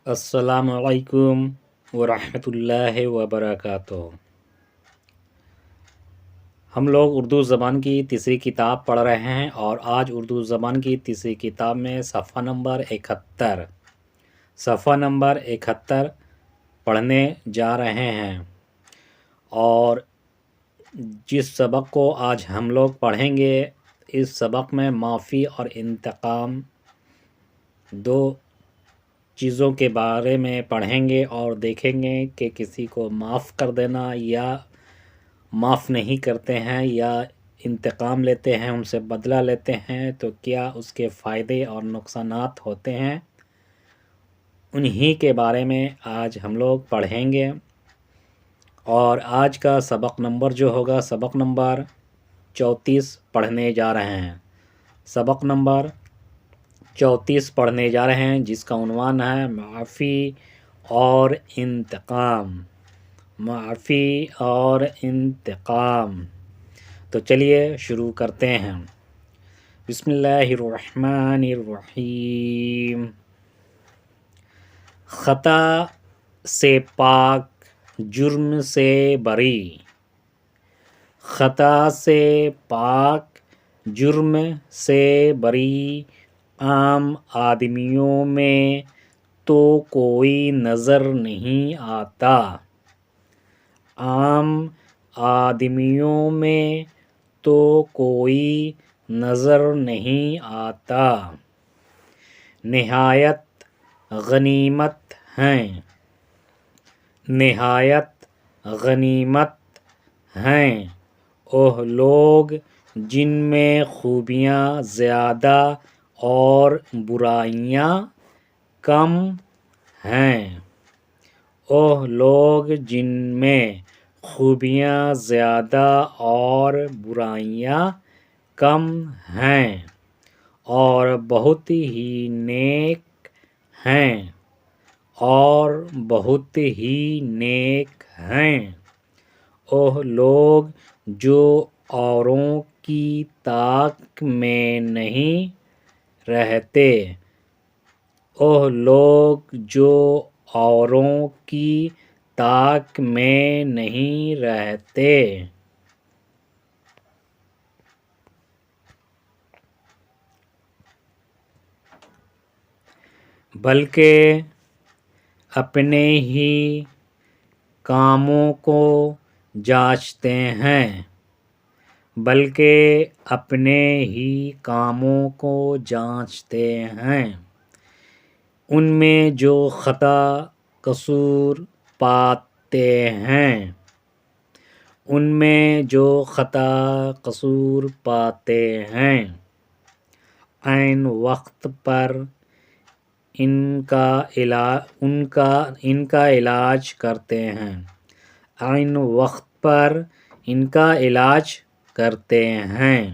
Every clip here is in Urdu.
السلام علیکم ورحمۃ اللہ وبرکاتہ۔ ہم لوگ اردو زبان کی تیسری کتاب پڑھ رہے ہیں اور آج اردو زبان کی تیسری کتاب میں صفحہ نمبر 71 پڑھنے جا رہے ہیں، اور جس سبق کو آج ہم لوگ پڑھیں گے، اس سبق میں معافی اور انتقام دو چیزوں کے بارے میں پڑھیں گے اور دیکھیں گے کہ کسی کو معاف کر دینا یا معاف نہیں کرتے ہیں یا انتقام لیتے ہیں، ان سے بدلہ لیتے ہیں تو کیا اس کے فائدے اور نقصانات ہوتے ہیں، انہی کے بارے میں آج ہم لوگ پڑھیں گے۔ اور آج کا سبق نمبر جو ہوگا، سبق نمبر 34 پڑھنے جا رہے ہیں۔ سبق نمبر 34 پڑھنے جا رہے ہیں، جس کا عنوان ہے معافی اور انتقام۔ معافی اور انتقام۔ تو چلیے شروع کرتے ہیں۔ بسم اللہ الرحمن الرحیم۔ خطا سے پاک، جرم سے بری۔ خطا سے پاک، جرم سے بری، عام آدمیوں میں تو کوئی نظر نہیں آتا۔ عام آدمیوں میں تو کوئی نظر نہیں آتا۔ نہایت غنیمت ہیں۔ نہایت غنیمت ہیں وہ لوگ جن میں خوبیاں زیادہ اور برائیاں کم ہیں۔ وہ لوگ جن میں خوبیاں زیادہ اور برائیاں کم ہیں، اور بہت ہی نیک ہیں، اور بہت ہی نیک ہیں وہ لوگ جو اوروں کی طاق میں نہیں رہتے۔ وہ لوگ جو اوروں کی طاق میں نہیں رہتے، بلکہ اپنے ہی کاموں کو جانچتے ہیں۔ بلکہ اپنے ہی کاموں کو جانچتے ہیں۔ ان میں جو خطا قصور پاتے ہیں۔ ان میں جو خطا قصور پاتے ہیں، عین وقت پر ان کا علاج کرتے ہیں۔ عین وقت پر ان کا علاج کرتے ہیں۔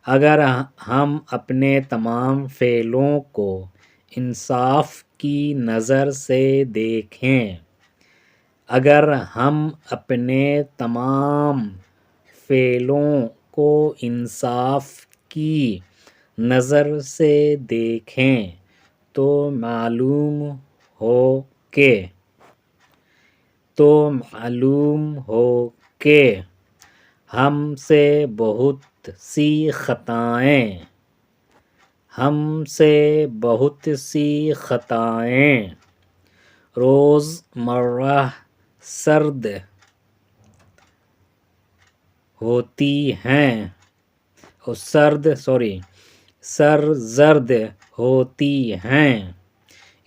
اگر ہم اپنے تمام فعلوں کو انصاف کی نظر سے دیکھیں، اگر ہم اپنے تمام فعلوں کو انصاف کی نظر سے دیکھیں تو معلوم ہو کہ ہم سے بہت سی خطائیں روزمرہ سرزد ہوتی ہیں۔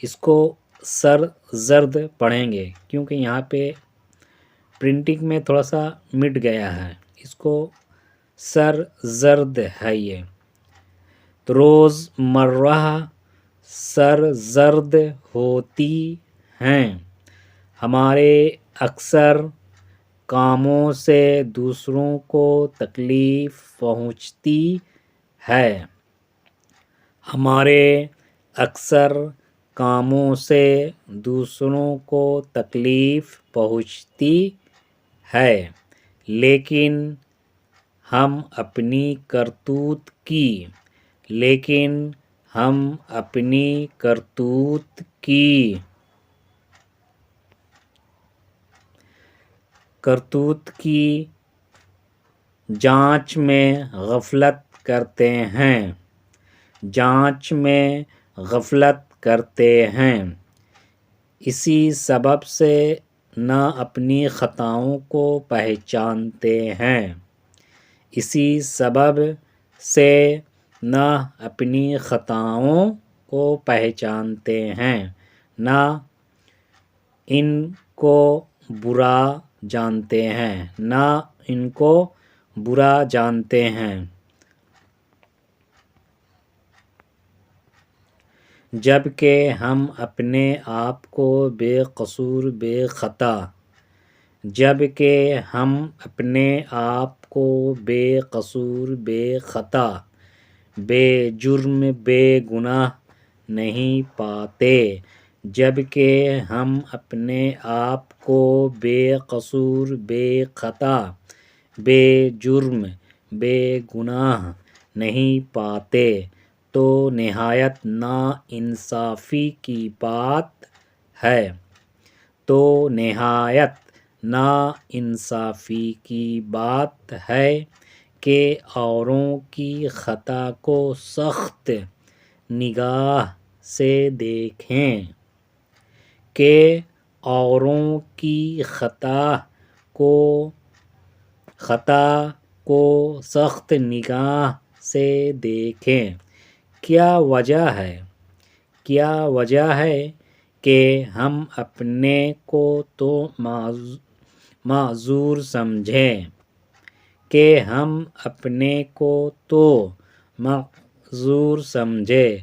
اس کو سرزد پڑھیں گے کیونکہ یہاں پہ پرنٹنگ میں تھوڑا سا مٹ گیا ہے، اس کو سرزد ہے یہ۔ تو روزمرہ سرزد ہوتی ہیں۔ ہمارے اکثر کاموں سے دوسروں کو تکلیف پہنچتی ہے۔ ہمارے اکثر کاموں سے دوسروں کو تکلیف پہنچتی ہے، لیکن ہم اپنی کرتوت کی جانچ میں غفلت کرتے ہیں اسی سبب سے نہ اپنی خطاؤں کو پہچانتے ہیں نہ ان کو برا جانتے ہیں جبکہ ہم اپنے آپ کو بے قصور بے خطا بے جرم بے گناہ نہیں پاتے بے خطا بے جرم بے گناہ نہیں پاتے تو نہایت ناانصافی کی بات ہے کہ اوروں کی خطا کو سخت نگاہ سے دیکھیں کیا وجہ ہے کہ ہم اپنے کو تو معذور سمجھیں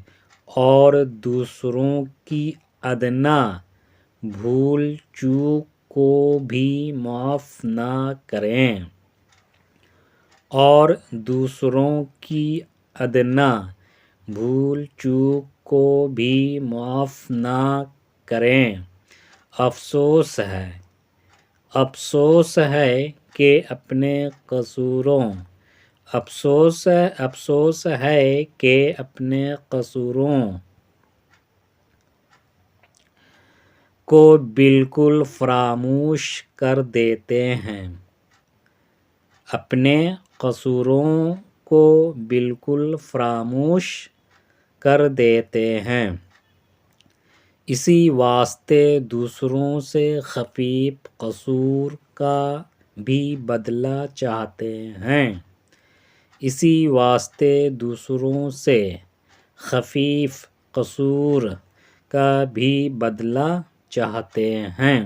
اور دوسروں کی ادنیٰ بھول چوک کو بھی معاف نہ کریں افسوس ہے کہ اپنے قصوروں کو بالکل فراموش کر دیتے ہیں اسی واسطے دوسروں سے خفیف قصور کا بھی بدلہ چاہتے ہیں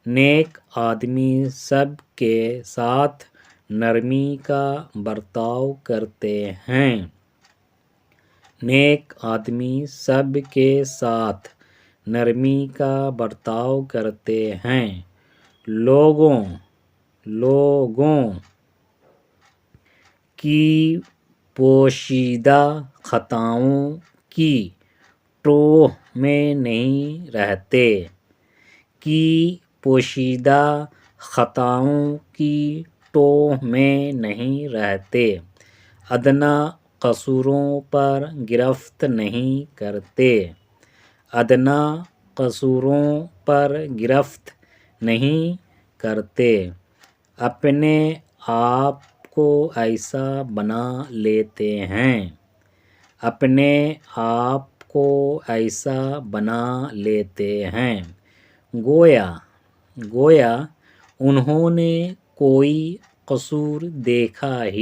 نیک آدمی سب کے ساتھ نرمی کا برتاؤ کرتے ہیں لوگوں کی پوشیدہ خطاؤں کی ٹوہ میں نہیں رہتے ادنیٰ قصوروں پر گرفت نہیں کرتے اپنے آپ کو ایسا بنا لیتے ہیں گویا انہوں نے کوئی قصور دیکھا ہی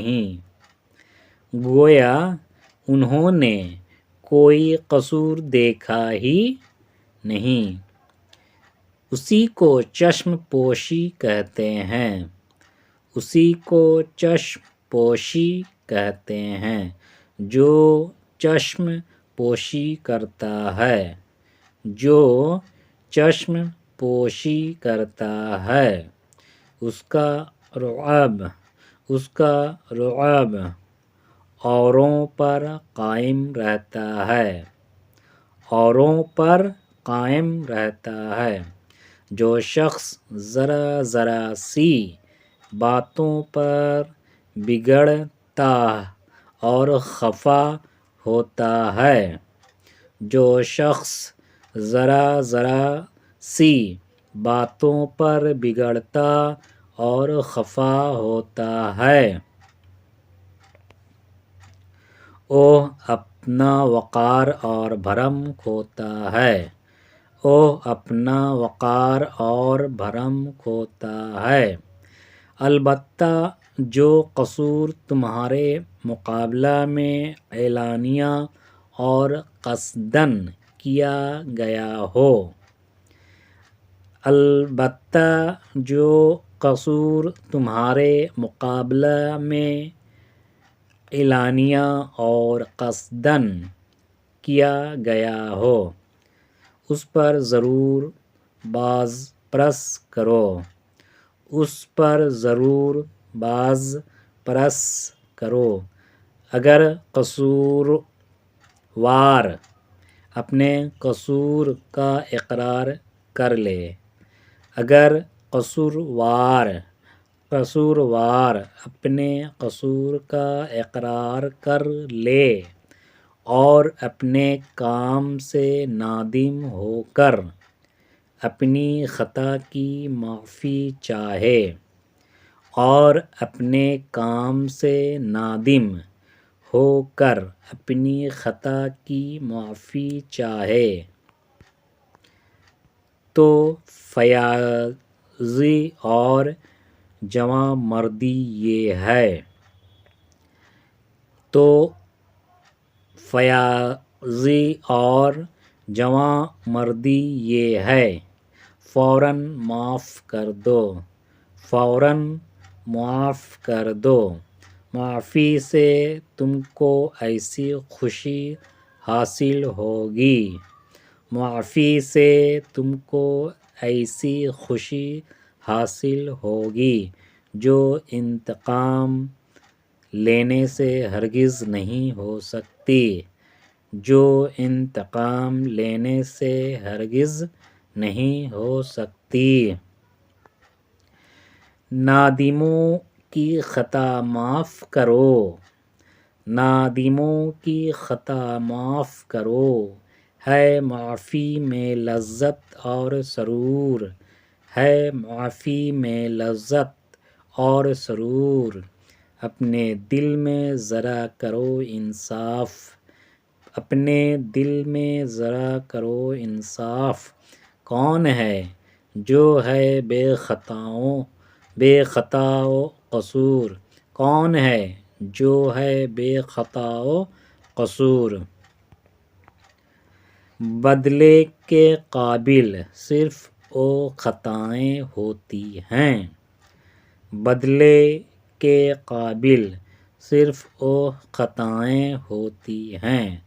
نہیں اسی کو چشم پوشی کہتے ہیں جو چشم پوشی کرتا ہے اس کا رعب اوروں پر قائم رہتا ہے جو شخص ذرا سی باتوں پر بگڑتا اور خفا ہوتا ہے ذرا ذرا سی باتوں پر بگڑتا اور خفا ہوتا ہے۔ اوہ اپنا وقار اور بھرم کھوتا ہے، اوہ اپنا وقار اور بھرم کھوتا ہے۔ البتہ جو قصور تمہارے مقابلہ میں اعلانیہ اور قصداً کیا گیا ہو، البتہ جو قصور تمہارے مقابلہ میں اعلانیہ اور قصداً کیا گیا ہو، اس پر ضرور باز پرس کرو، اس پر ضرور باز پرس کرو۔ اگر قصوروار اپنے قصور کا اقرار کر لے، اگر قصوروار اپنے قصور کا اقرار کر لے اور اپنے کام سے نادم ہو کر اپنی خطا کی معافی چاہے، اور اپنے کام سے نادم ہو کر اپنی خطا کی معافی چاہے، تو فیاضی اور جوانمردی یہ ہے، تو فیاضی اور جوانمردی یہ ہے، فوراً معاف کر دو، فوراً معاف کر دو۔ معافی سے تم کو ایسی خوشی حاصل ہوگی، معافی سے تم کو ایسی خوشی حاصل ہوگی جو انتقام لینے سے ہرگز نہیں ہو سکتی، جو انتقام لینے سے ہرگز نہیں ہو سکتی۔ نادموں کی خطا معاف کرو، نادموں کی خطا معاف کرو، ہے معافی میں لذت اور سرور، ہے معافی میں لذت اور سرور۔ اپنے دل میں ذرا کرو انصاف، اپنے دل میں ذرا کرو انصاف۔ کون ہے جو ہے بے خطا و قصور، کون ہے جو ہے بے خطا و قصور؟ بدلے کے قابل صرف وہ خطائیں ہوتی ہیں، بدلے کے قابل صرف وہ خطائیں ہوتی ہیں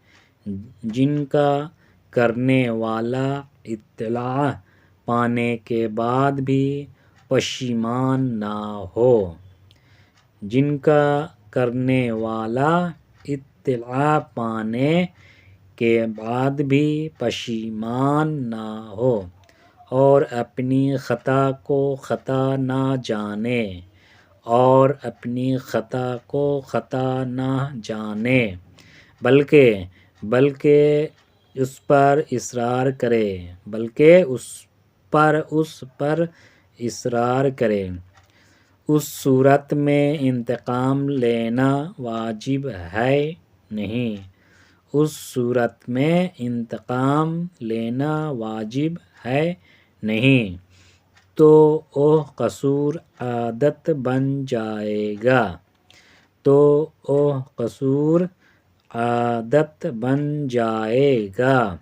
جن کا کرنے والا اطلاع پانے کے بعد بھی پشیمان نہ ہو، جن کا کرنے والا اطلاع پانے کے بعد بھی پشیمان نہ ہو، اور اپنی خطا کو خطا نہ جانے، اور اپنی خطا کو خطا نہ جانے، بلکہ اس پر اصرار کرے، بلکہ اس پر اصرار کرے۔ اس صورت میں انتقام لینا واجب ہے نہیں، اس صورت میں انتقام لینا واجب ہے نہیں، تو وہ قصور عادت بن جائے گا، تو وہ قصور عادت بن جائے گا۔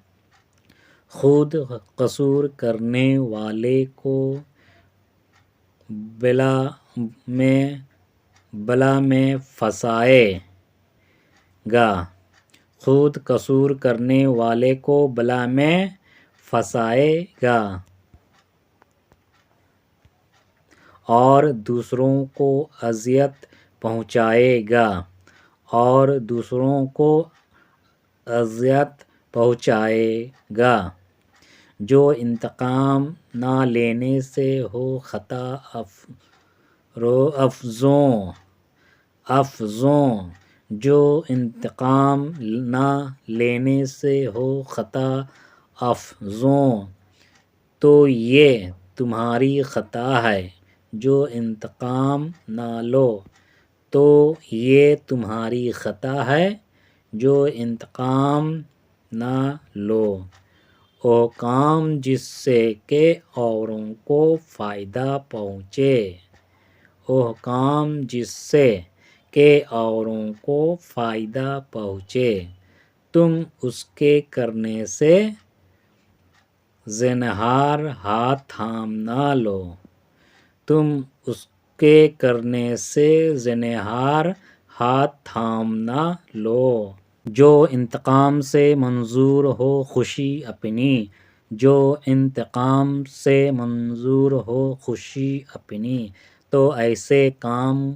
خود قصور کرنے والے کو بلا میں پھنسائے گا، خود قصور کرنے والے کو بلا میں پھنسائے گا، اور دوسروں کو اذیت پہنچائے گا، اور دوسروں کو اذیت پہنچائے گا۔ جو انتقام نہ لینے سے ہو خطا افزوں، جو انتقام نہ لینے سے ہو خطا افزوں تو یہ تمہاری خطا ہے جو انتقام نہ لو تو یہ تمہاری خطا ہے جو انتقام نہ لو وہ کام جس سے کہ اوروں کو فائدہ پہنچے وہ کام جس سے کہ اوروں کو فائدہ پہنچے تم اس کے کرنے سے زنہار ہاتھ تھام نہ لو تم اس کے کرنے سے زنہار ہاتھ تھام نہ لو جو انتقام سے منظور ہو خوشی اپنی جو انتقام سے منظور ہو خوشی اپنی تو ایسے کام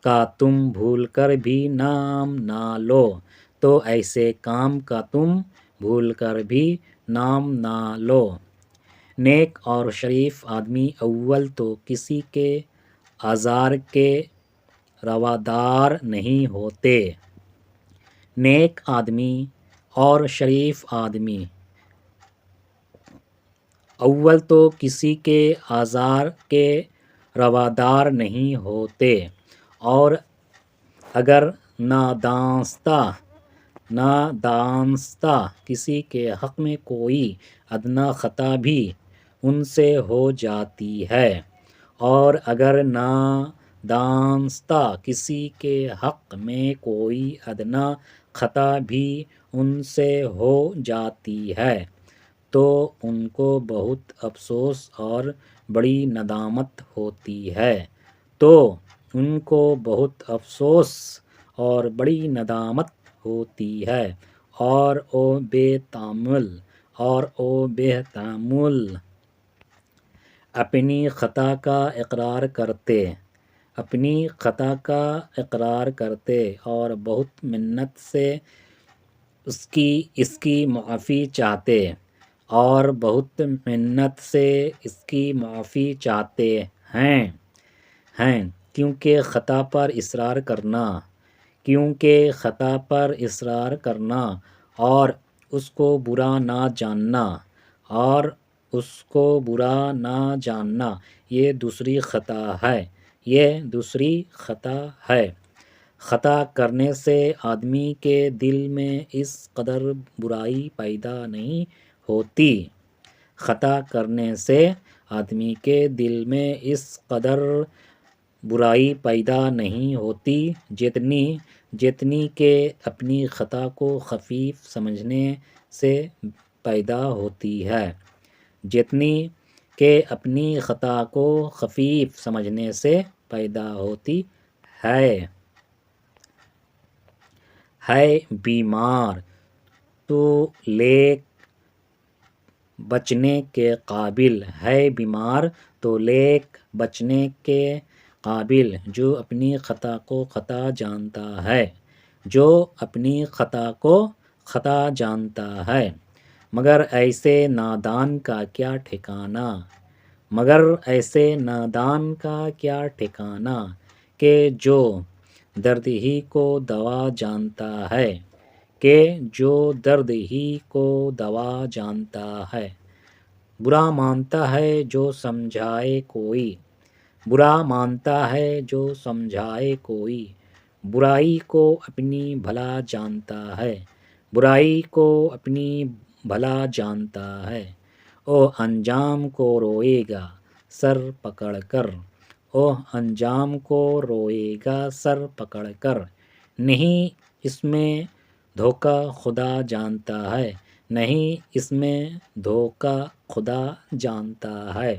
کا تم بھول کر بھی نام نہ لو تو ایسے کام کا تم بھول کر بھی نام نہ لو نیک اور شریف آدمی اول تو کسی کے آزار کے روادار نہیں ہوتے نیک آدمی اور شریف آدمی اول تو کسی کے آزار کے روادار نہیں ہوتے اور اگر نادانستہ کسی کے حق میں کوئی ادنیٰ خطا بھی ان سے ہو جاتی ہے اور اگر نادانستہ کسی کے حق میں کوئی ادنیٰ خطا بھی ان سے ہو جاتی ہے تو ان کو بہت افسوس اور بڑی ندامت ہوتی ہے تو ان کو بہت افسوس اور بڑی ندامت ہوتی ہے اور او بے تحمل اپنی خطا کا اقرار کرتے اور بہت منت سے اس کی معافی چاہتے اور بہت منت سے اس کی معافی چاہتے ہیں کیونکہ خطا پر اصرار کرنا اور اس کو برا نہ جاننا یہ دوسری خطا ہے خطا کرنے سے آدمی کے دل میں اس قدر برائی پیدا نہیں ہوتی خطا کرنے سے آدمی کے دل میں اس قدر برائی پیدا نہیں ہوتی جتنی کہ اپنی خطا کو خفیف سمجھنے سے پیدا ہوتی ہے ہے بیمار تو لیک بچنے کے قابل جو اپنی خطا کو خطا جانتا ہے مگر ایسے نادان کا کیا ٹھکانہ کہ جو درد ہی کو دوا جانتا ہے برا مانتا ہے جو سمجھائے کوئی برائی کو اپنی بھلا جانتا ہے او انجام کو روئے گا سر پکڑ کر نہیں اس میں دھوکہ خدا جانتا ہے